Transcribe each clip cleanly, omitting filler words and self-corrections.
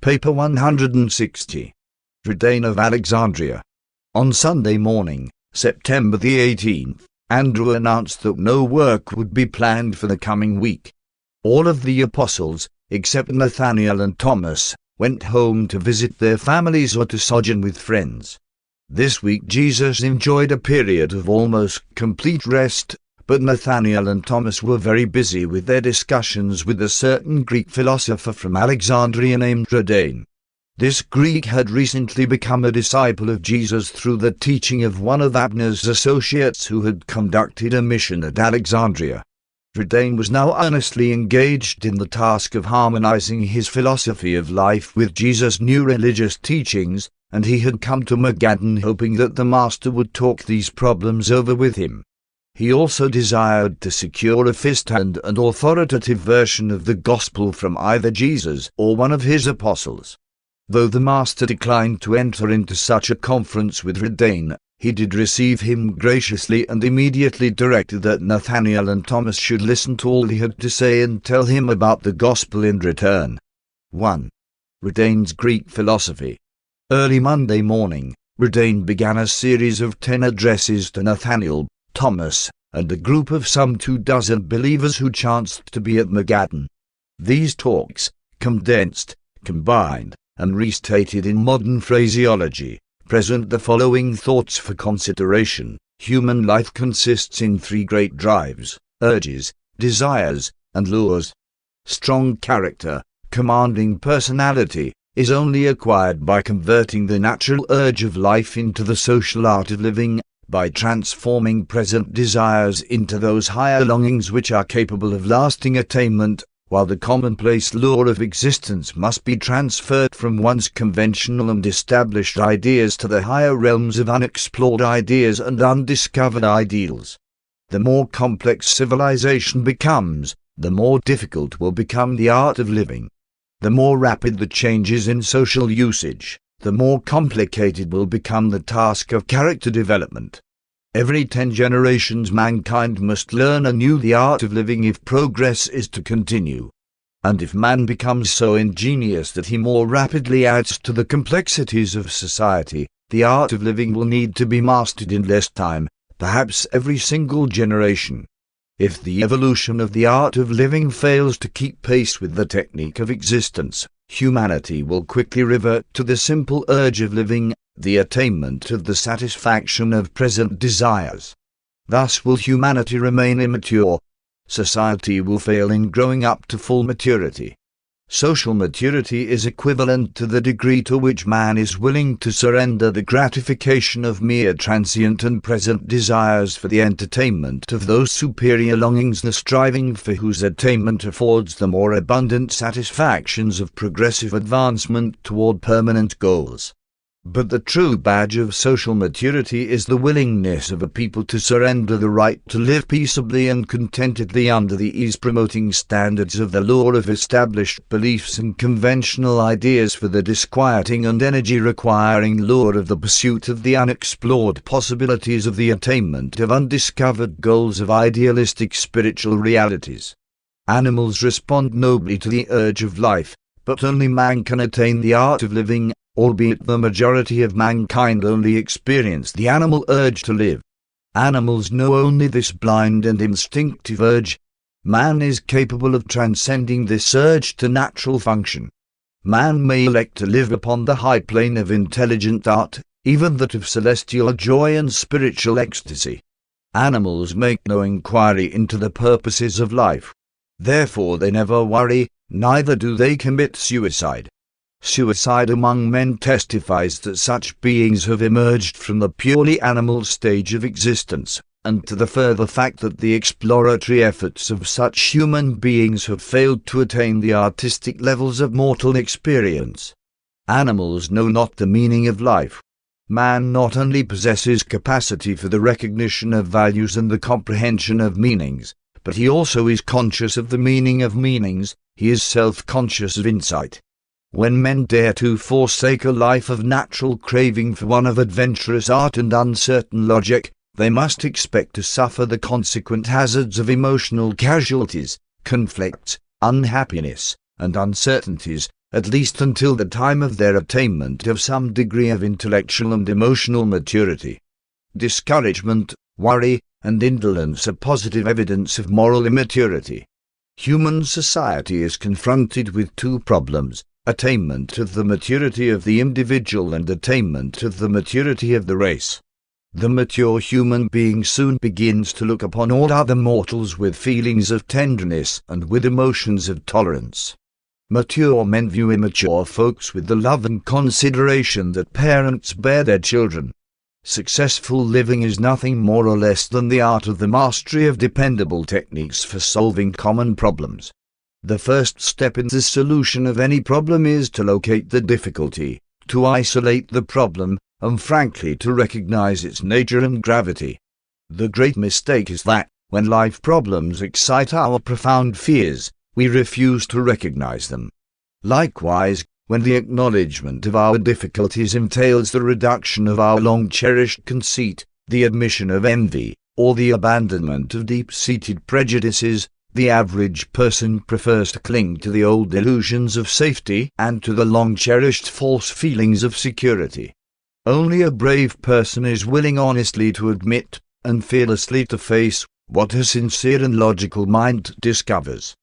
Paper 160. Rodan of Alexandria. On Sunday morning, September the 18th, Andrew announced that no work would be planned for the coming week. All of the apostles, except Nathanael and Thomas, went home to visit their families or to sojourn with friends. This week Jesus enjoyed a period of almost complete rest, but Nathanael and Thomas were very busy with their discussions with a certain Greek philosopher from Alexandria named Rodan. This Greek had recently become a disciple of Jesus through the teaching of one of Abner's associates who had conducted a mission at Alexandria. Rodan was now earnestly engaged in the task of harmonizing his philosophy of life with Jesus' new religious teachings, and he had come to Magadan hoping that the Master would talk these problems over with him. He also desired to secure a first-hand and authoritative version of the Gospel from either Jesus or one of his apostles. Though the Master declined to enter into such a conference with Rodan, he did receive him graciously and immediately directed that Nathanael and Thomas should listen to all he had to say and tell him about the Gospel in return. 1. Rodan's Greek philosophy. Early Monday morning, Rodan began a series of 10 addresses to Nathanael, Thomas, and a group of some 24 believers who chanced to be at Magadan. These talks, condensed, combined, and restated in modern phraseology, present the following thoughts for consideration. Human life consists in 3 great drives: urges, desires, and lures. Strong character, commanding personality, is only acquired by converting the natural urge of life into the social art of living, by transforming present desires into those higher longings which are capable of lasting attainment, while the commonplace lure of existence must be transferred from one's conventional and established ideas to the higher realms of unexplored ideas and undiscovered ideals. The more complex civilization becomes, the more difficult will become the art of living. The more rapid the changes in social usage, the more complicated will become the task of character development. Every 10 generations mankind must learn anew the art of living if progress is to continue. And if man becomes so ingenious that he more rapidly adds to the complexities of society, the art of living will need to be mastered in less time, perhaps every single generation. If the evolution of the art of living fails to keep pace with the technique of existence, humanity will quickly revert to the simple urge of living, the attainment of the satisfaction of present desires. Thus will humanity remain immature. Society will fail in growing up to full maturity. Social maturity is equivalent to the degree to which man is willing to surrender the gratification of mere transient and present desires for the entertainment of those superior longings, the striving for whose attainment affords the more abundant satisfactions of progressive advancement toward permanent goals. But the true badge of social maturity is the willingness of a people to surrender the right to live peaceably and contentedly under the ease-promoting standards of the lure of established beliefs and conventional ideas for the disquieting and energy-requiring lure of the pursuit of the unexplored possibilities of the attainment of undiscovered goals of idealistic spiritual realities. Animals respond nobly to the urge of life, but only man can attain the art of living, albeit the majority of mankind only experience the animal urge to live. Animals know only this blind and instinctive urge. Man is capable of transcending this urge to natural function. Man may elect to live upon the high plane of intelligent art, even that of celestial joy and spiritual ecstasy. Animals make no inquiry into the purposes of life. Therefore they never worry, neither do they commit suicide. Suicide among men testifies that such beings have emerged from the purely animal stage of existence, and to the further fact that the exploratory efforts of such human beings have failed to attain the artistic levels of mortal experience. Animals know not the meaning of life. Man not only possesses capacity for the recognition of values and the comprehension of meanings, but he also is conscious of the meaning of meanings. He is self-conscious of insight. When men dare to forsake a life of natural craving for one of adventurous art and uncertain logic, they must expect to suffer the consequent hazards of emotional casualties, conflicts, unhappiness, and uncertainties, at least until the time of their attainment of some degree of intellectual and emotional maturity. Discouragement, worry, and indolence are positive evidence of moral immaturity. Human society is confronted with two problems: attainment of the maturity of the individual and attainment of the maturity of the race. The mature human being soon begins to look upon all other mortals with feelings of tenderness and with emotions of tolerance. Mature men view immature folks with the love and consideration that parents bear their children. Successful living is nothing more or less than the art of the mastery of dependable techniques for solving common problems. The first step in the solution of any problem is to locate the difficulty, to isolate the problem, and frankly to recognize its nature and gravity. The great mistake is that, when life problems excite our profound fears, we refuse to recognize them. Likewise, when the acknowledgement of our difficulties entails the reduction of our long-cherished conceit, the admission of envy, or the abandonment of deep-seated prejudices, the average person prefers to cling to the old illusions of safety and to the long-cherished false feelings of security. Only a brave person is willing honestly to admit, and fearlessly to face, what a sincere and logical mind discovers.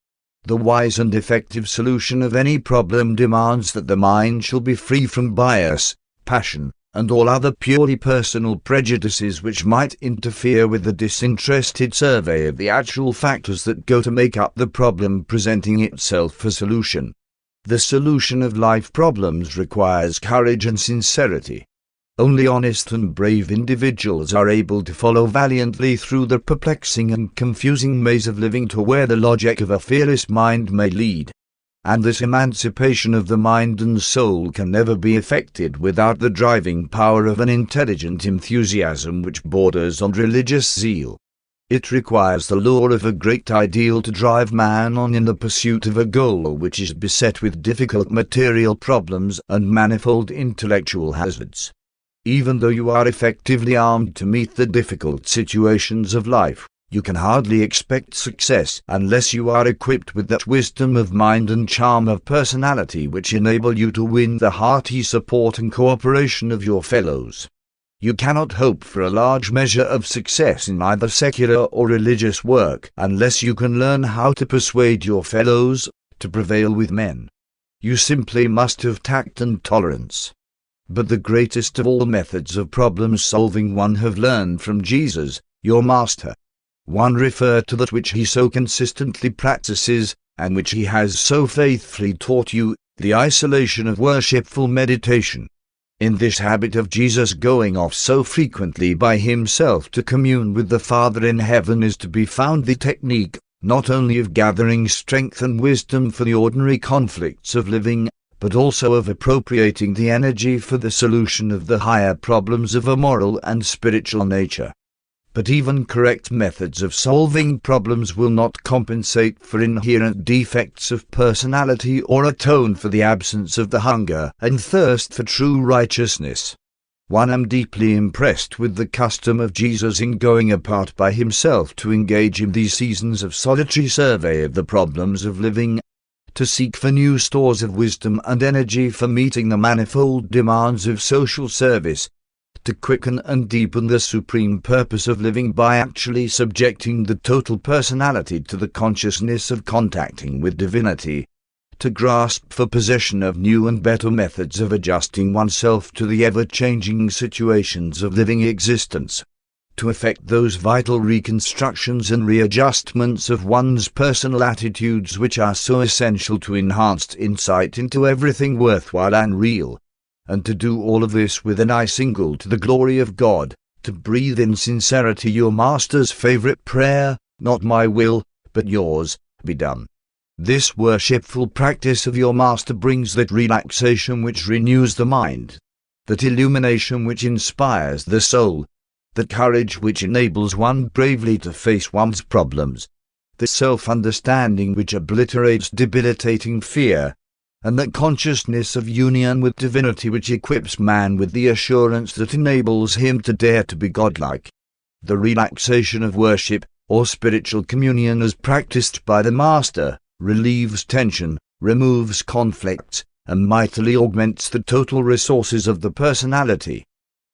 The wise and effective solution of any problem demands that the mind shall be free from bias, passion, and all other purely personal prejudices which might interfere with the disinterested survey of the actual factors that go to make up the problem presenting itself for solution. The solution of life problems requires courage and sincerity. Only honest and brave individuals are able to follow valiantly through the perplexing and confusing maze of living to where the logic of a fearless mind may lead. And this emancipation of the mind and soul can never be effected without the driving power of an intelligent enthusiasm which borders on religious zeal. It requires the lure of a great ideal to drive man on in the pursuit of a goal which is beset with difficult material problems and manifold intellectual hazards. Even though you are effectively armed to meet the difficult situations of life, you can hardly expect success unless you are equipped with that wisdom of mind and charm of personality which enable you to win the hearty support and cooperation of your fellows. You cannot hope for a large measure of success in either secular or religious work unless you can learn how to persuade your fellows, to prevail with men. You simply must have tact and tolerance. But the greatest of all methods of problem-solving one have learned from Jesus, your Master. One refer to that which he so consistently practices, and which he has so faithfully taught you, the isolation of worshipful meditation. In this habit of Jesus going off so frequently by himself to commune with the Father in heaven is to be found the technique, not only of gathering strength and wisdom for the ordinary conflicts of living, but also of appropriating the energy for the solution of the higher problems of a moral and spiritual nature. But even correct methods of solving problems will not compensate for inherent defects of personality or atone for the absence of the hunger and thirst for true righteousness. I am deeply impressed with the custom of Jesus in going apart by himself to engage in these seasons of solitary survey of the problems of living, to seek for new stores of wisdom and energy for meeting the manifold demands of social service, to quicken and deepen the supreme purpose of living by actually subjecting the total personality to the consciousness of contacting with divinity, to grasp for possession of new and better methods of adjusting oneself to the ever-changing situations of living existence, to effect those vital reconstructions and readjustments of one's personal attitudes which are so essential to enhanced insight into everything worthwhile and real, and to do all of this with an eye single to the glory of God, to breathe in sincerity your Master's favorite prayer, not my will, but yours, be done. This worshipful practice of your Master brings that relaxation which renews the mind, that illumination which inspires the soul, the courage which enables one bravely to face one's problems, the self-understanding which obliterates debilitating fear, and that consciousness of union with divinity which equips man with the assurance that enables him to dare to be godlike. The relaxation of worship, or spiritual communion as practiced by the Master, relieves tension, removes conflicts, and mightily augments the total resources of the personality.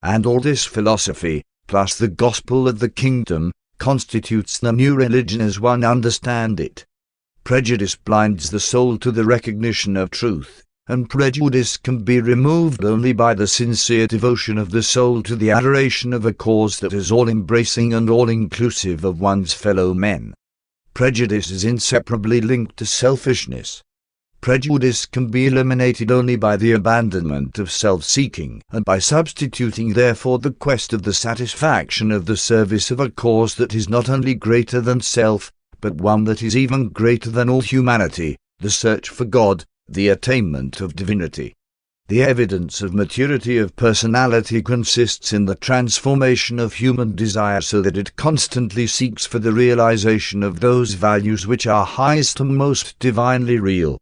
And all this philosophy, plus the gospel of the kingdom, constitutes the new religion as one understands it. Prejudice blinds the soul to the recognition of truth, and prejudice can be removed only by the sincere devotion of the soul to the adoration of a cause that is all-embracing and all-inclusive of one's fellow men. Prejudice is inseparably linked to selfishness. Prejudice can be eliminated only by the abandonment of self-seeking, and by substituting therefore the quest of the satisfaction of the service of a cause that is not only greater than self, but one that is even greater than all humanity, the search for God, the attainment of divinity. The evidence of maturity of personality consists in the transformation of human desire so that it constantly seeks for the realization of those values which are highest and most divinely real.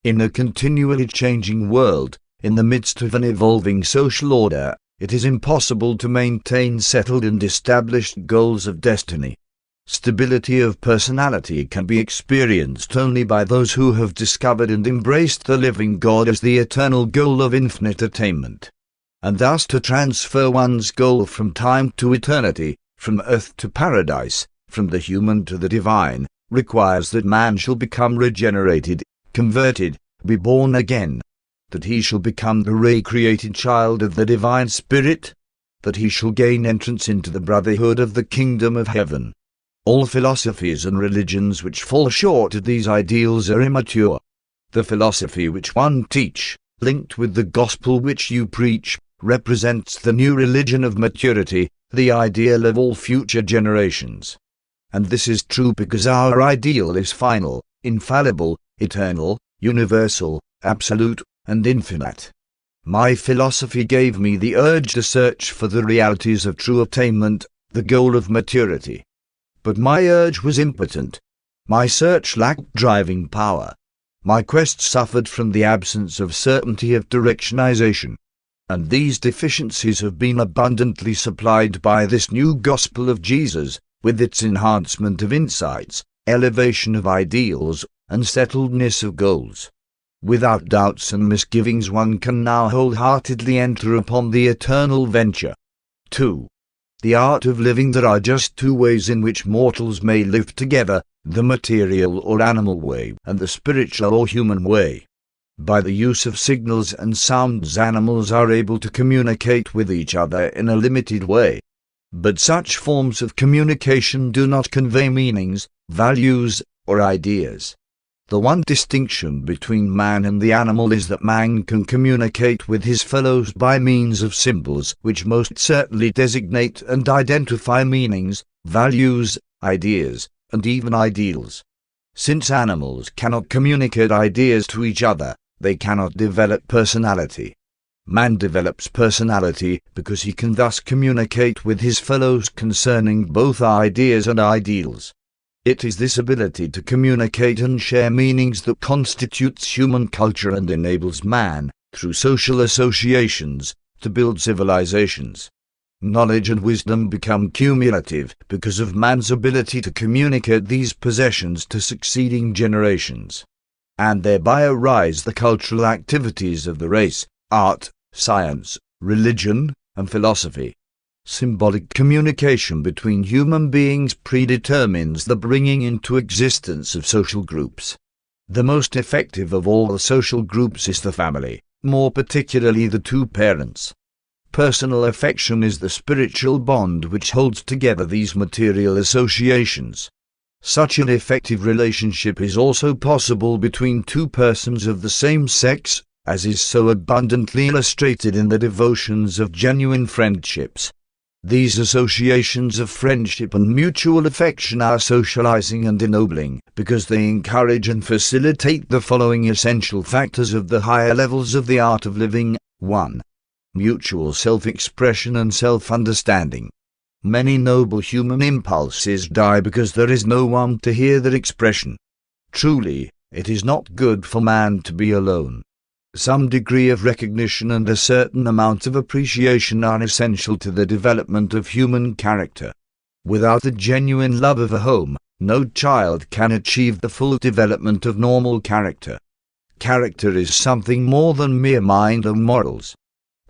In a continually changing world, in the midst of an evolving social order, it is impossible to maintain settled and established goals of destiny. Stability of personality can be experienced only by those who have discovered and embraced the living God as the eternal goal of infinite attainment. And thus to transfer one's goal from time to eternity, from earth to paradise, from the human to the divine, requires that man shall become regenerated, converted, be born again, that he shall become the recreated child of the divine Spirit, that he shall gain entrance into the brotherhood of the kingdom of heaven. All philosophies and religions which fall short of these ideals are immature. The philosophy which one teach, linked with the gospel which you preach, represents the new religion of maturity, the ideal of all future generations. And this is true because our ideal is final, infallible, eternal, universal, absolute, and infinite. My philosophy gave me the urge to search for the realities of true attainment, the goal of maturity. But my urge was impotent. My search lacked driving power. My quest suffered from the absence of certainty of directionization. And these deficiencies have been abundantly supplied by this new gospel of Jesus, with its enhancement of insights, elevation of ideals, and settledness of goals. Without doubts and misgivings one can now wholeheartedly enter upon the eternal venture. 2. The art of living. There are just two ways in which mortals may live together, the material or animal way and the spiritual or human way. By the use of signals and sounds animals are able to communicate with each other in a limited way. But such forms of communication do not convey meanings, values, or ideas. The one distinction between man and the animal is that man can communicate with his fellows by means of symbols which most certainly designate and identify meanings, values, ideas, and even ideals. Since animals cannot communicate ideas to each other, they cannot develop personality. Man develops personality because he can thus communicate with his fellows concerning both ideas and ideals. It is this ability to communicate and share meanings that constitutes human culture and enables man, through social associations, to build civilizations. Knowledge and wisdom become cumulative because of man's ability to communicate these possessions to succeeding generations. And thereby arise the cultural activities of the race, art, science, religion, and philosophy. Symbolic communication between human beings predetermines the bringing into existence of social groups. The most effective of all the social groups is the family, more particularly the two parents. Personal affection is the spiritual bond which holds together these material associations. Such an effective relationship is also possible between two persons of the same sex, as is so abundantly illustrated in the devotions of genuine friendships. These associations of friendship and mutual affection are socializing and ennobling, because they encourage and facilitate the following essential factors of the higher levels of the art of living. 1. Mutual self-expression and self-understanding. Many noble human impulses die because there is no one to hear their expression. Truly, it is not good for man to be alone. Some degree of recognition and a certain amount of appreciation are essential to the development of human character. Without the genuine love of a home, no child can achieve the full development of normal character. Character is something more than mere mind and morals.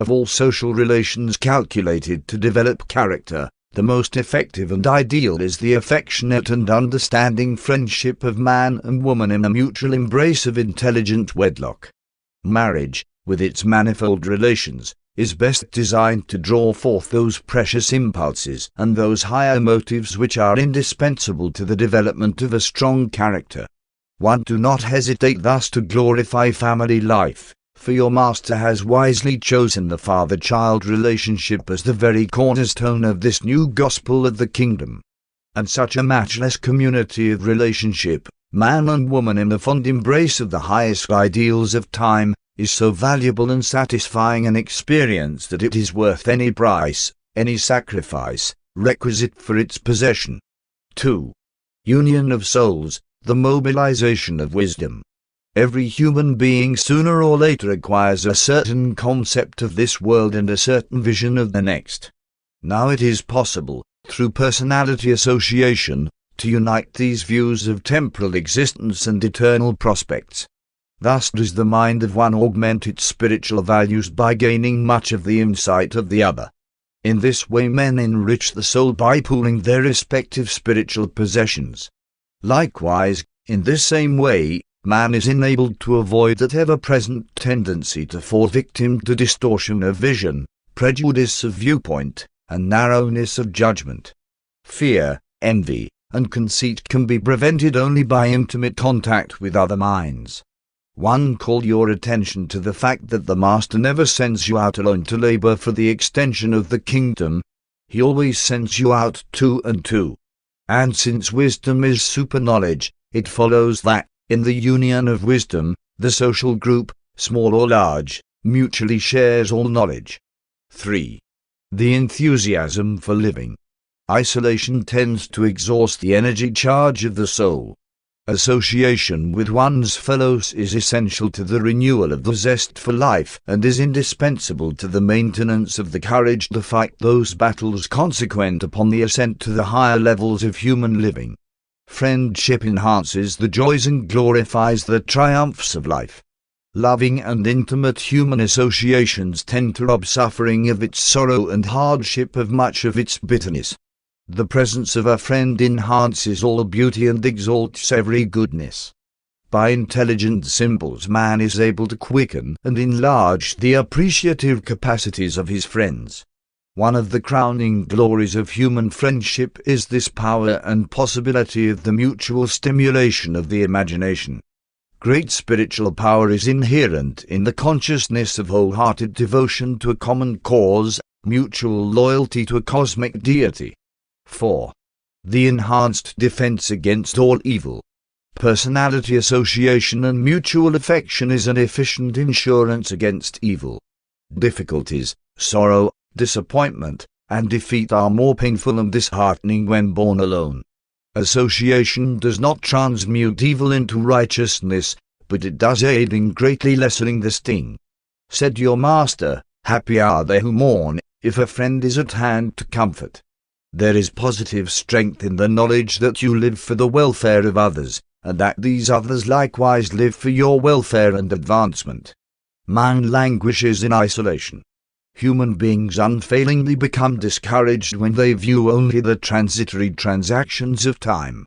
Of all social relations calculated to develop character, the most effective and ideal is the affectionate and understanding friendship of man and woman in a mutual embrace of intelligent wedlock. Marriage, with its manifold relations, is best designed to draw forth those precious impulses and those higher motives which are indispensable to the development of a strong character. 1. Do not hesitate thus to glorify family life, for your Master has wisely chosen the father-child relationship as the very cornerstone of this new gospel of the kingdom. And such a matchless community of relationship, man and woman in the fond embrace of the highest ideals of time, is so valuable and satisfying an experience that it is worth any price, any sacrifice, requisite for its possession. 2. Union of souls, the mobilization of wisdom. Every human being sooner or later acquires a certain concept of this world and a certain vision of the next. Now it is possible, through personality association, to unite these views of temporal existence and eternal prospects. Thus does the mind of one augment its spiritual values by gaining much of the insight of the other. In this way men enrich the soul by pooling their respective spiritual possessions. Likewise, in this same way, man is enabled to avoid that ever-present tendency to fall victim to distortion of vision, prejudice of viewpoint, and narrowness of judgment. Fear, envy, and conceit can be prevented only by intimate contact with other minds. 1. Call your attention to the fact that the Master never sends you out alone to labor for the extension of the kingdom. He always sends you out 2 and 2. And since wisdom is super-knowledge, it follows that, in the union of wisdom, the social group, small or large, mutually shares all knowledge. 3. The enthusiasm for living. Isolation tends to exhaust the energy charge of the soul. Association with one's fellows is essential to the renewal of the zest for life and is indispensable to the maintenance of the courage to fight those battles consequent upon the ascent to the higher levels of human living. Friendship enhances the joys and glorifies the triumphs of life. Loving and intimate human associations tend to rob suffering of its sorrow and hardship of much of its bitterness. The presence of a friend enhances all beauty and exalts every goodness. By intelligent symbols man is able to quicken and enlarge the appreciative capacities of his friends. One of the crowning glories of human friendship is this power and possibility of the mutual stimulation of the imagination. Great spiritual power is inherent in the consciousness of wholehearted devotion to a common cause, mutual loyalty to a cosmic deity. 4. The enhanced defense against all evil. Personality association and mutual affection is an efficient insurance against evil. Difficulties, sorrow, disappointment, and defeat are more painful and disheartening when borne alone. Association does not transmute evil into righteousness, but it does aid in greatly lessening the sting. Said your Master, happy are they who mourn, if a friend is at hand to comfort. There is positive strength in the knowledge that you live for the welfare of others, and that these others likewise live for your welfare and advancement. Man languishes in isolation. Human beings unfailingly become discouraged when they view only the transitory transactions of time.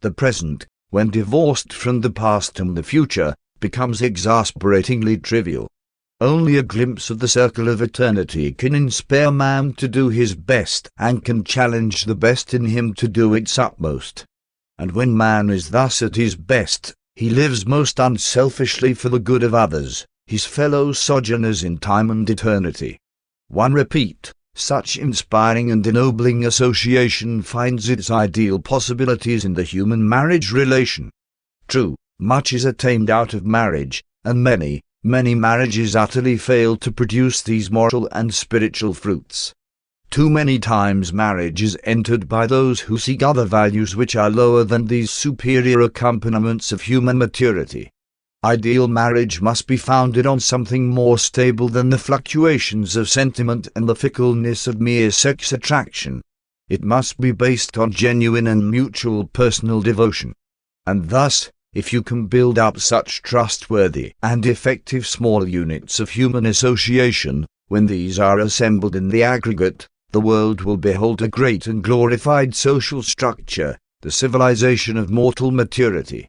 The present, when divorced from the past and the future, becomes exasperatingly trivial. Only a glimpse of the circle of eternity can inspire man to do his best and can challenge the best in him to do its utmost. And when man is thus at his best, he lives most unselfishly for the good of others, his fellow sojourners in time and eternity. 1. Repeat, such inspiring and ennobling association finds its ideal possibilities in the human marriage relation. True, much is attained out of marriage, and many marriages utterly fail to produce these moral and spiritual fruits. Too many times marriage is entered by those who seek other values which are lower than these superior accompaniments of human maturity. Ideal marriage must be founded on something more stable than the fluctuations of sentiment and the fickleness of mere sex attraction. It must be based on genuine and mutual personal devotion. And thus, if you can build up such trustworthy and effective small units of human association, when these are assembled in the aggregate, the world will behold a great and glorified social structure, the civilization of mortal maturity.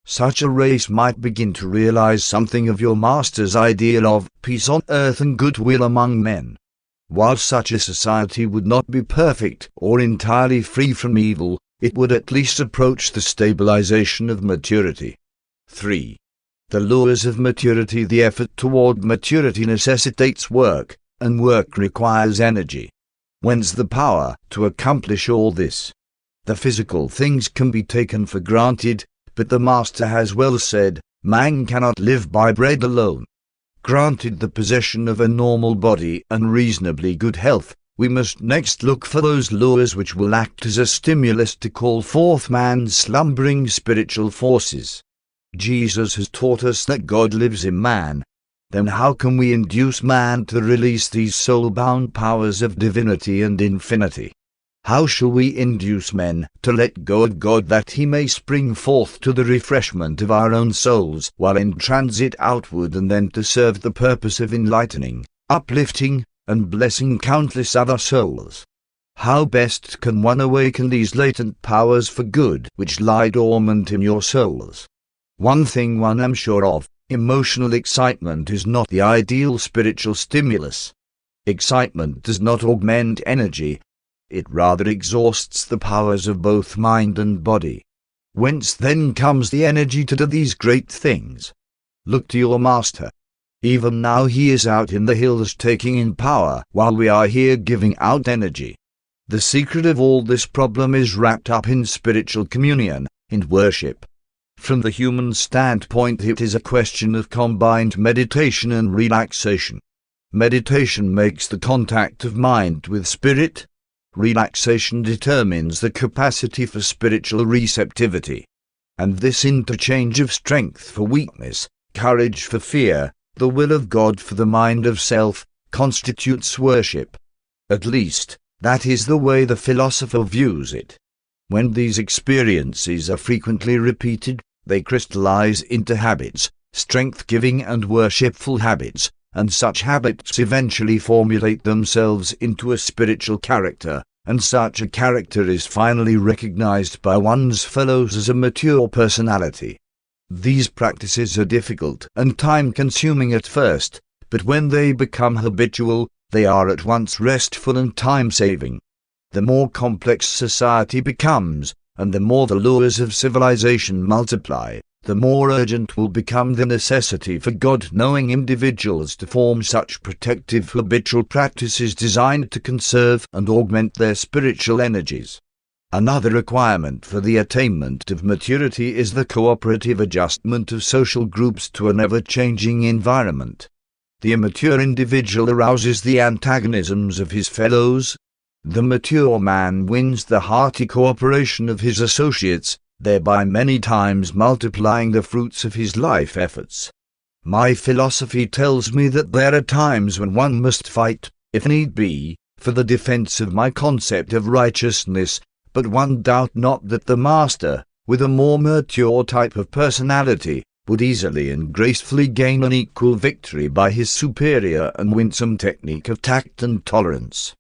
Such a race might begin to realize something of your master's ideal of peace on earth and goodwill among men. While such a society would not be perfect or entirely free from evil, it would at least approach the stabilization of maturity. 3. The lures of maturity. The effort toward maturity necessitates work, and work requires energy. Whence the power to accomplish all this? The physical things can be taken for granted, but the Master has well said, man cannot live by bread alone. Granted the possession of a normal body and reasonably good health, we must next look for those lures which will act as a stimulus to call forth man's slumbering spiritual forces. Jesus has taught us that God lives in man. Then how can we induce man to release these soul-bound powers of divinity and infinity? How shall we induce men to let go of God that he may spring forth to the refreshment of our own souls while in transit outward, and then to serve the purpose of enlightening, uplifting, and blessing countless other souls? How best can one awaken these latent powers for good which lie dormant in your souls? One thing one am sure of: emotional excitement is not the ideal spiritual stimulus. Excitement does not augment energy. It rather exhausts the powers of both mind and body. Whence then comes the energy to do these great things? Look to your Master. Even now he is out in the hills taking in power, while we are here giving out energy. The secret of all this problem is wrapped up in spiritual communion, in worship. From the human standpoint, it is a question of combined meditation and relaxation. Meditation makes the contact of mind with spirit. Relaxation determines the capacity for spiritual receptivity. And this interchange of strength for weakness, courage for fear, the will of God for the mind of self, constitutes worship. At least, that is the way the philosopher views it. When these experiences are frequently repeated, they crystallize into habits, strength-giving and worshipful habits, and such habits eventually formulate themselves into a spiritual character, and such a character is finally recognized by one's fellows as a mature personality. These practices are difficult and time-consuming at first, but when they become habitual, they are at once restful and time-saving. The more complex society becomes, and the more the lures of civilization multiply, the more urgent will become the necessity for God-knowing individuals to form such protective habitual practices designed to conserve and augment their spiritual energies. Another requirement for the attainment of maturity is the cooperative adjustment of social groups to an ever-changing environment. The immature individual arouses the antagonisms of his fellows. The mature man wins the hearty cooperation of his associates, thereby many times multiplying the fruits of his life efforts. My philosophy tells me that there are times when one must fight, if need be, for the defense of my concept of righteousness, but one doubt not that the Master, with a more mature type of personality, would easily and gracefully gain an equal victory by his superior and winsome technique of tact and tolerance.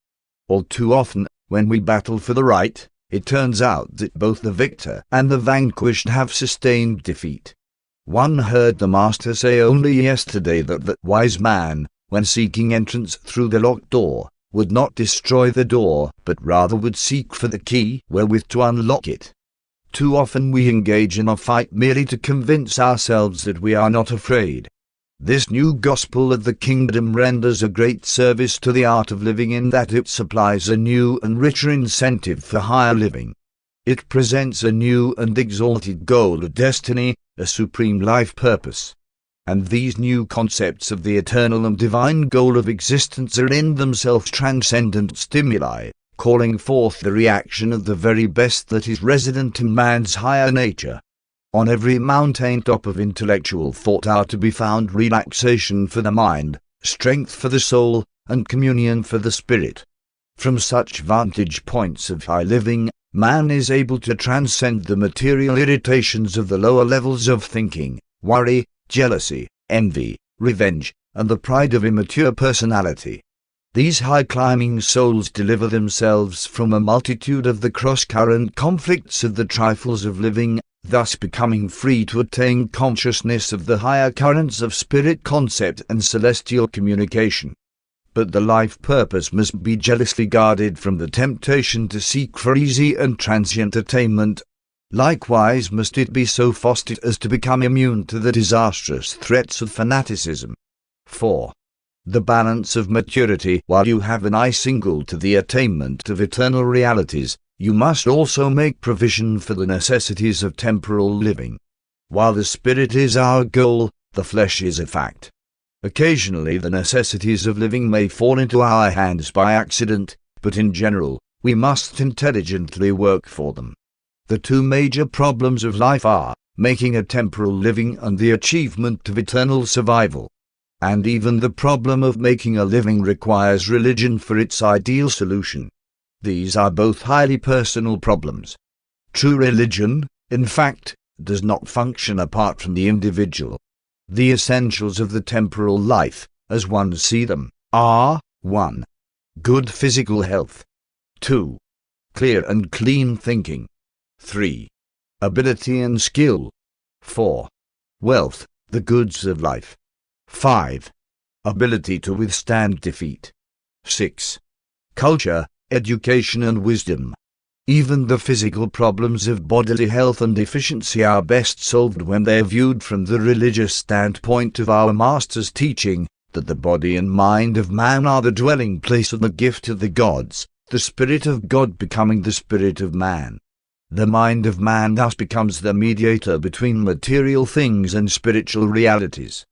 All too often, when we battle for the right, it turns out that both the victor and the vanquished have sustained defeat. One heard the Master say only yesterday that the wise man, when seeking entrance through the locked door, would not destroy the door, but rather would seek for the key wherewith to unlock it. Too often we engage in a fight merely to convince ourselves that we are not afraid. This new gospel of the kingdom renders a great service to the art of living in that it supplies a new and richer incentive for higher living. It presents a new and exalted goal of destiny, a supreme life purpose. And these new concepts of the eternal and divine goal of existence are in themselves transcendent stimuli, calling forth the reaction of the very best that is resident in man's higher nature. On every mountain top of intellectual thought are to be found relaxation for the mind, strength for the soul, and communion for the spirit. From such vantage points of high living, man is able to transcend the material irritations of the lower levels of thinking, worry, jealousy, envy, revenge, and the pride of immature personality. These high-climbing souls deliver themselves from a multitude of the cross-current conflicts of the trifles of living, thus becoming free to attain consciousness of the higher currents of spirit concept and celestial communication. But the life purpose must be jealously guarded from the temptation to seek for easy and transient attainment. Likewise must it be so fostered as to become immune to the disastrous threats of fanaticism. 4. The balance of maturity. While you have an eye single to the attainment of eternal realities, you must also make provision for the necessities of temporal living. While the spirit is our goal, the flesh is a fact. Occasionally the necessities of living may fall into our hands by accident, but in general, we must intelligently work for them. The two major problems of life are making a temporal living and the achievement of eternal survival. And even the problem of making a living requires religion for its ideal solution. These are both highly personal problems. True religion, in fact, does not function apart from the individual. The essentials of the temporal life, as one sees them, are 1. Good physical health. 2. Clear and clean thinking. 3. Ability and skill. 4. Wealth, the goods of life. 5. Ability to withstand defeat. 6. Culture, education and wisdom. Even the physical problems of bodily health and efficiency are best solved when they are viewed from the religious standpoint of our Master's teaching, that the body and mind of man are the dwelling place of the gift of the gods, the Spirit of God becoming the spirit of man. The mind of man thus becomes the mediator between material things and spiritual realities.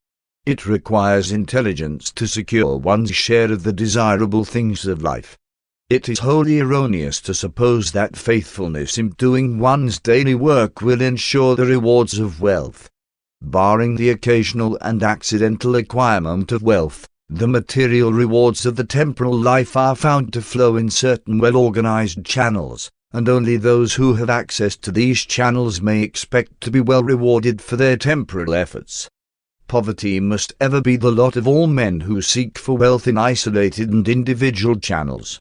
It requires intelligence to secure one's share of the desirable things of life. It is wholly erroneous to suppose that faithfulness in doing one's daily work will ensure the rewards of wealth. Barring the occasional and accidental acquirement of wealth, the material rewards of the temporal life are found to flow in certain well-organized channels, and only those who have access to these channels may expect to be well rewarded for their temporal efforts. Poverty must ever be the lot of all men who seek for wealth in isolated and individual channels.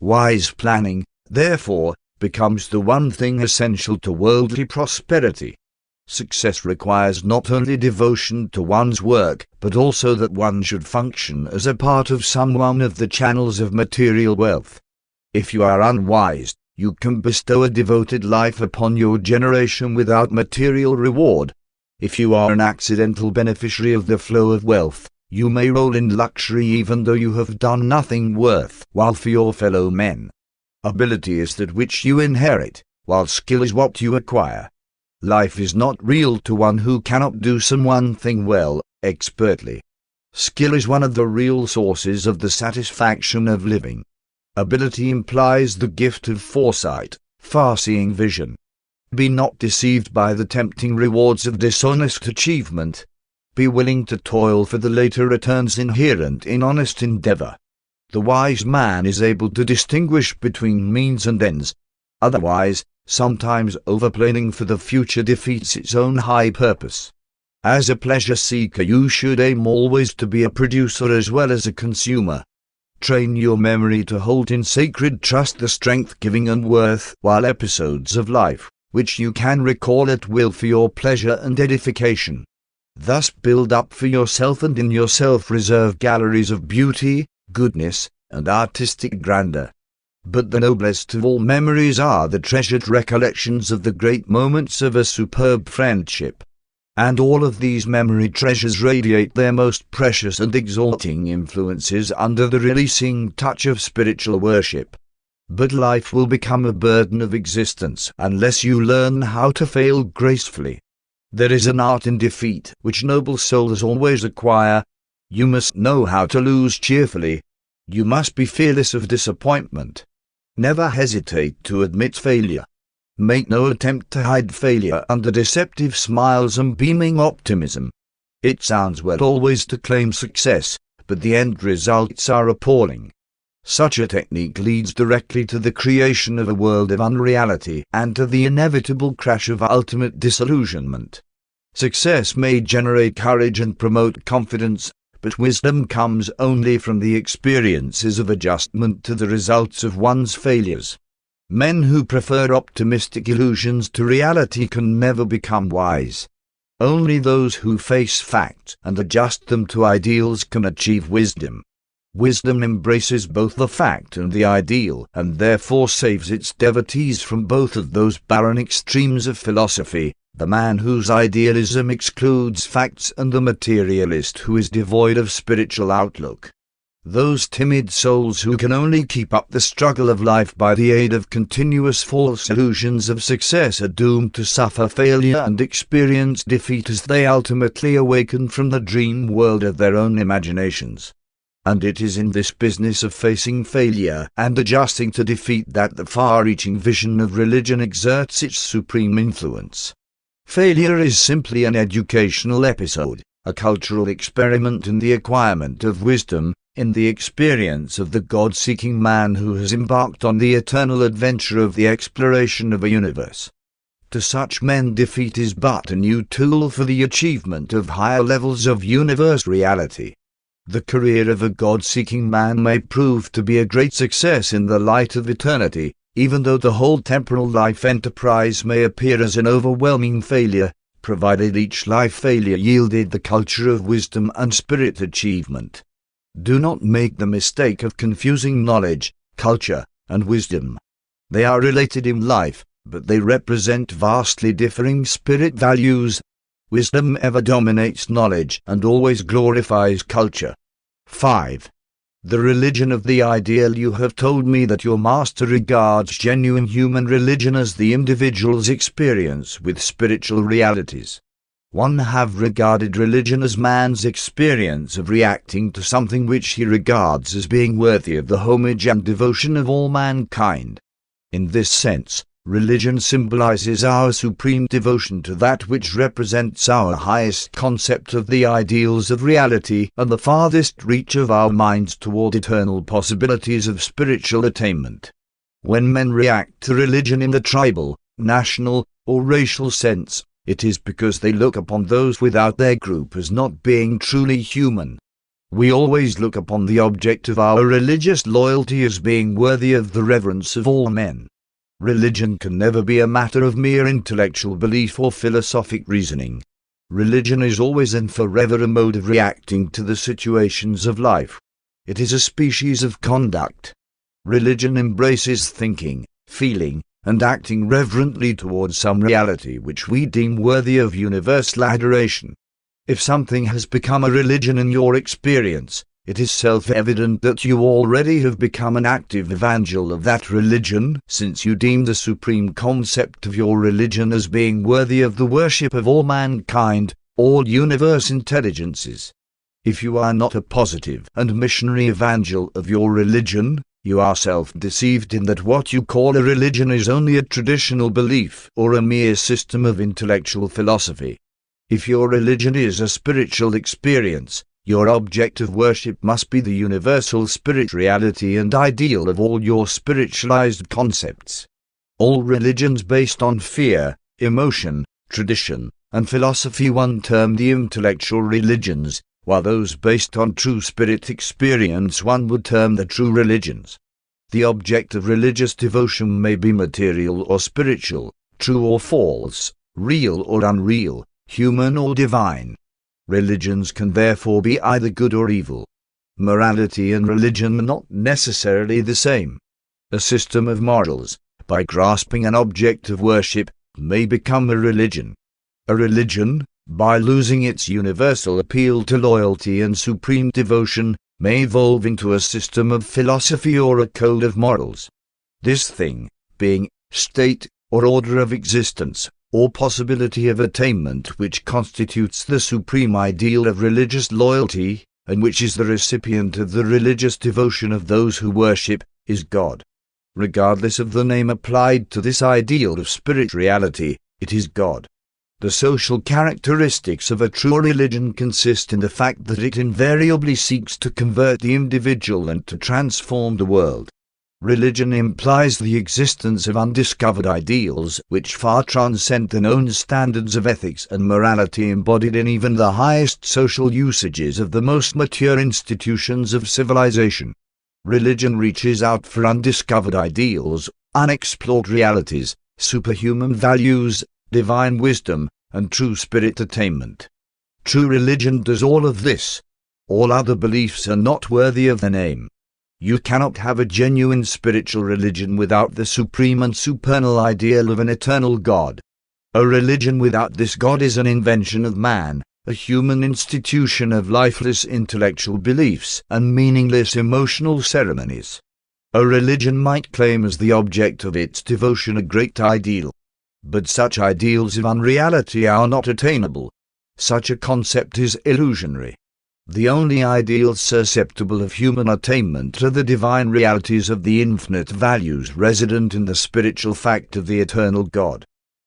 Wise planning, therefore, becomes the one thing essential to worldly prosperity. Success requires not only devotion to one's work, but also that one should function as a part of some one of the channels of material wealth. If you are unwise, you can bestow a devoted life upon your generation without material reward. If you are an accidental beneficiary of the flow of wealth, you may roll in luxury even though you have done nothing worthwhile for your fellow men. Ability is that which you inherit, while skill is what you acquire. Life is not real to one who cannot do some one thing well, expertly. Skill is one of the real sources of the satisfaction of living. Ability implies the gift of foresight, far-seeing vision. Be not deceived by the tempting rewards of dishonest achievement. Be willing to toil for the later returns inherent in honest endeavor. The wise man is able to distinguish between means and ends. Otherwise, sometimes overplanning for the future defeats its own high purpose. As a pleasure seeker, you should aim always to be a producer as well as a consumer. Train your memory to hold in sacred trust the strength-giving and worthwhile episodes of life, which you can recall at will for your pleasure and edification. Thus build up for yourself and in yourself reserve galleries of beauty, goodness, and artistic grandeur. But the noblest of all memories are the treasured recollections of the great moments of a superb friendship. And all of these memory treasures radiate their most precious and exalting influences under the releasing touch of spiritual worship. But life will become a burden of existence unless you learn how to fail gracefully. There is an art in defeat which noble souls always acquire. You must know how to lose cheerfully. You must be fearless of disappointment. Never hesitate to admit failure. Make no attempt to hide failure under deceptive smiles and beaming optimism. It sounds well always to claim success, but the end results are appalling. Such a technique leads directly to the creation of a world of unreality and to the inevitable crash of ultimate disillusionment. Success may generate courage and promote confidence, but wisdom comes only from the experiences of adjustment to the results of one's failures. Men who prefer optimistic illusions to reality can never become wise. Only those who face facts and adjust them to ideals can achieve wisdom. Wisdom embraces both the fact and the ideal, and therefore saves its devotees from both of those barren extremes of philosophy, the man whose idealism excludes facts and the materialist who is devoid of spiritual outlook. Those timid souls who can only keep up the struggle of life by the aid of continuous false illusions of success are doomed to suffer failure and experience defeat as they ultimately awaken from the dream world of their own imaginations. And it is in this business of facing failure and adjusting to defeat that the far-reaching vision of religion exerts its supreme influence. Failure is simply an educational episode, a cultural experiment in the acquirement of wisdom, in the experience of the God-seeking man who has embarked on the eternal adventure of the exploration of a universe. To such men, defeat is but a new tool for the achievement of higher levels of universe reality. The career of a God-seeking man may prove to be a great success in the light of eternity, even though the whole temporal life enterprise may appear as an overwhelming failure, provided each life failure yielded the culture of wisdom and spirit achievement. Do not make the mistake of confusing knowledge, culture, and wisdom. They are related in life, but they represent vastly differing spirit values. Wisdom ever dominates knowledge and always glorifies culture. 5. The religion of the ideal. You have told me that your master regards genuine human religion as the individual's experience with spiritual realities. One have regarded religion as man's experience of reacting to something which he regards as being worthy of the homage and devotion of all mankind. In this sense, religion symbolizes our supreme devotion to that which represents our highest concept of the ideals of reality and the farthest reach of our minds toward eternal possibilities of spiritual attainment. When men react to religion in the tribal, national, or racial sense, it is because they look upon those without their group as not being truly human. We always look upon the object of our religious loyalty as being worthy of the reverence of all men. Religion can never be a matter of mere intellectual belief or philosophic reasoning. Religion is always and forever a mode of reacting to the situations of life. It is a species of conduct. Religion embraces thinking, feeling, and acting reverently towards some reality which we deem worthy of universal adoration. If something has become a religion in your experience, it is self-evident that you already have become an active evangel of that religion, since you deem the supreme concept of your religion as being worthy of the worship of all mankind, all universe intelligences. If you are not a positive and missionary evangel of your religion, you are self-deceived in that what you call a religion is only a traditional belief or a mere system of intellectual philosophy. If your religion is a spiritual experience, your object of worship must be the universal spirit reality and ideal of all your spiritualized concepts. All religions based on fear, emotion, tradition, and philosophy one term the intellectual religions, while those based on true spirit experience one would term the true religions. The object of religious devotion may be material or spiritual, true or false, real or unreal, human or divine. Religions can therefore be either good or evil. Morality and religion are not necessarily the same. A system of morals, by grasping an object of worship, may become a religion. A religion, by losing its universal appeal to loyalty and supreme devotion, may evolve into a system of philosophy or a code of morals. This thing, being, state, or order of existence, or possibility of attainment which constitutes the supreme ideal of religious loyalty, and which is the recipient of the religious devotion of those who worship, is God. Regardless of the name applied to this ideal of spirit reality, it is God. The social characteristics of a true religion consist in the fact that it invariably seeks to convert the individual and to transform the world. Religion implies the existence of undiscovered ideals which far transcend the known standards of ethics and morality embodied in even the highest social usages of the most mature institutions of civilization. Religion reaches out for undiscovered ideals, unexplored realities, superhuman values, divine wisdom, and true spirit attainment. True religion does all of this. All other beliefs are not worthy of the name. You cannot have a genuine spiritual religion without the supreme and supernal ideal of an eternal God. A religion without this God is an invention of man, a human institution of lifeless intellectual beliefs and meaningless emotional ceremonies. A religion might claim as the object of its devotion a great ideal. But such ideals of unreality are not attainable. Such a concept is illusionary. The only ideals susceptible of human attainment are the divine realities of the infinite values resident in the spiritual fact of the eternal God.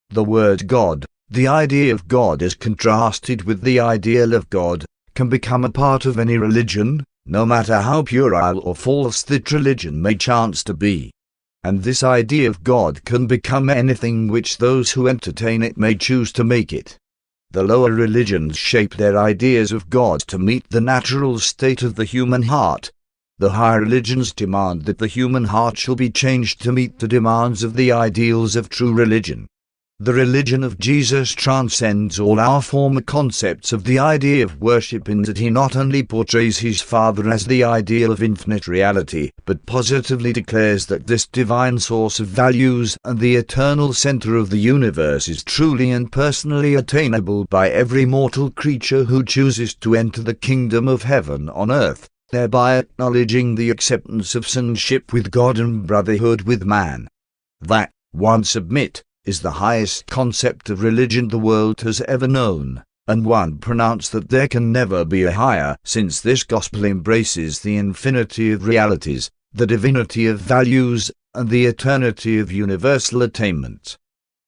The word God, the idea of God as contrasted with the ideal of God, can become a part of any religion, no matter how puerile or false that religion may chance to be. And this idea of God can become anything which those who entertain it may choose to make it. The lower religions shape their ideas of God to meet the natural state of the human heart. The higher religions demand that the human heart shall be changed to meet the demands of the ideals of true religion. The religion of Jesus transcends all our former concepts of the idea of worship in that he not only portrays his Father as the ideal of infinite reality, but positively declares that this divine source of values and the eternal center of the universe is truly and personally attainable by every mortal creature who chooses to enter the kingdom of heaven on earth, thereby acknowledging the acceptance of sonship with God and brotherhood with man. That, once admit, is the highest concept of religion the world has ever known, and one pronounced that there can never be a higher, since this gospel embraces the infinity of realities, the divinity of values, and the eternity of universal attainment.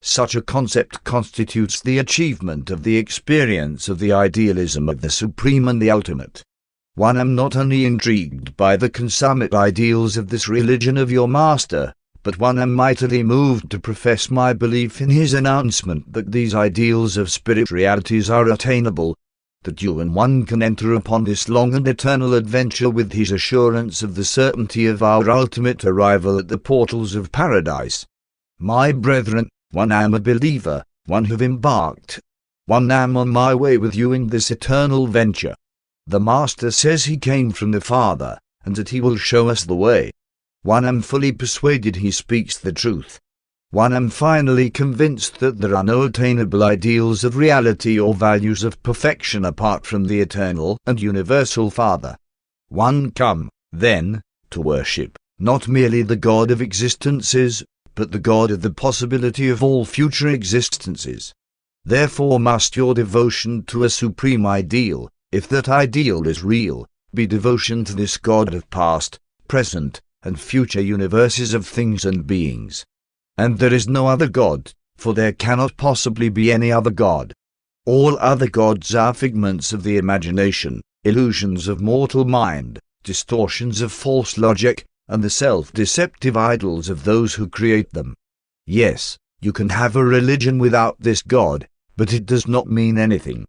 Such a concept constitutes the achievement of the experience of the idealism of the supreme and the ultimate. One am not only intrigued by the consummate ideals of this religion of your master, but one am mightily moved to profess my belief in his announcement that these ideals of spirit realities are attainable, that you and one can enter upon this long and eternal adventure with his assurance of the certainty of our ultimate arrival at the portals of paradise. My brethren, one am a believer, one have embarked, one am on my way with you in this eternal venture. The Master says he came from the Father, and that he will show us the way. One am fully persuaded he speaks the truth. One am finally convinced that there are no attainable ideals of reality or values of perfection apart from the eternal and universal Father. One come, then, to worship, not merely the God of existences, but the God of the possibility of all future existences. Therefore must your devotion to a supreme ideal, if that ideal is real, be devotion to this God of past, present, and future universes of things and beings. And there is no other God, for there cannot possibly be any other God. All other gods are figments of the imagination, illusions of mortal mind, distortions of false logic, and the self-deceptive idols of those who create them. Yes, you can have a religion without this God, but it does not mean anything.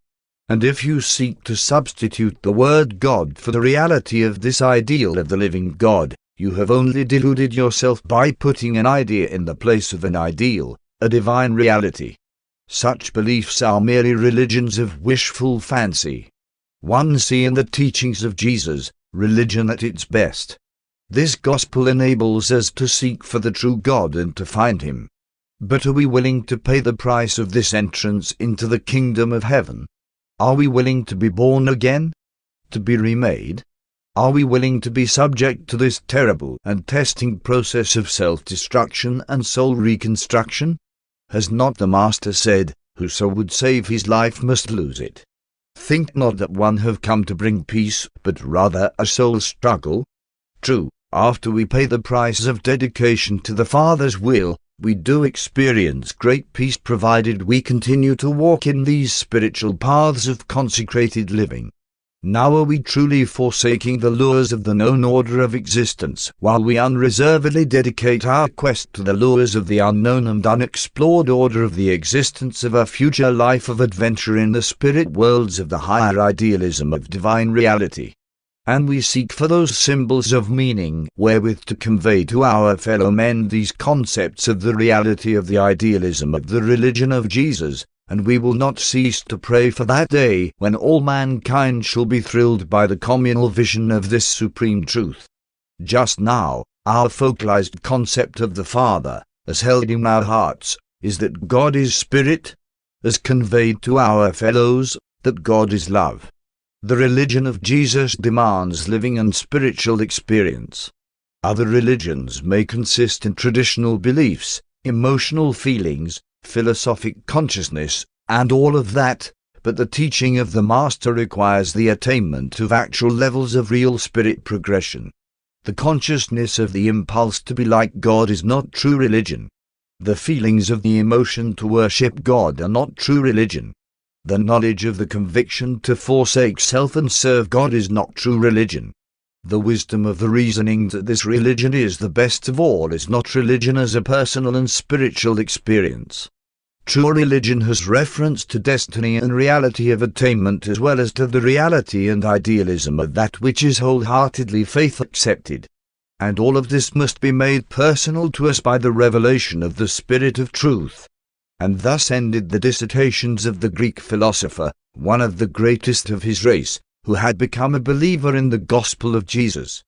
And if you seek to substitute the word God for the reality of this ideal of the living God, you have only deluded yourself by putting an idea in the place of an ideal, a divine reality. Such beliefs are merely religions of wishful fancy. One see in the teachings of Jesus, religion at its best. This gospel enables us to seek for the true God and to find him. But are we willing to pay the price of this entrance into the kingdom of heaven? Are we willing to be born again? To be remade? Are we willing to be subject to this terrible and testing process of self-destruction and soul reconstruction? Has not the Master said, "Whoso would save his life must lose it"? Think not that one have come to bring peace, but rather a soul struggle. True, after we pay the price of dedication to the Father's will, We do experience great peace provided we continue to walk in these spiritual paths of consecrated living. Now are we truly forsaking the lures of the known order of existence, while we unreservedly dedicate our quest to the lures of the unknown and unexplored order of the existence of a future life of adventure in the spirit worlds of the higher idealism of divine reality. And we seek for those symbols of meaning wherewith to convey to our fellow men these concepts of the reality of the idealism of the religion of Jesus, and we will not cease to pray for that day when all mankind shall be thrilled by the communal vision of this supreme truth. Just now, our focalized concept of the Father, as held in our hearts, is that God is Spirit, as conveyed to our fellows, that God is love. The religion of Jesus demands living and spiritual experience. Other religions may consist in traditional beliefs, emotional feelings, philosophic consciousness, and all of that, but the teaching of the Master requires the attainment of actual levels of real spirit progression. The consciousness of the impulse to be like God is not true religion. The feelings of the emotion to worship God are not true religion. The knowledge of the conviction to forsake self and serve God is not true religion. The wisdom of the reasoning that this religion is the best of all is not religion as a personal and spiritual experience. True religion has reference to destiny and reality of attainment as well as to the reality and idealism of that which is wholeheartedly faith accepted. And all of this must be made personal to us by the revelation of the Spirit of Truth. And thus ended the dissertations of the Greek philosopher, one of the greatest of his race, who had become a believer in the gospel of Jesus.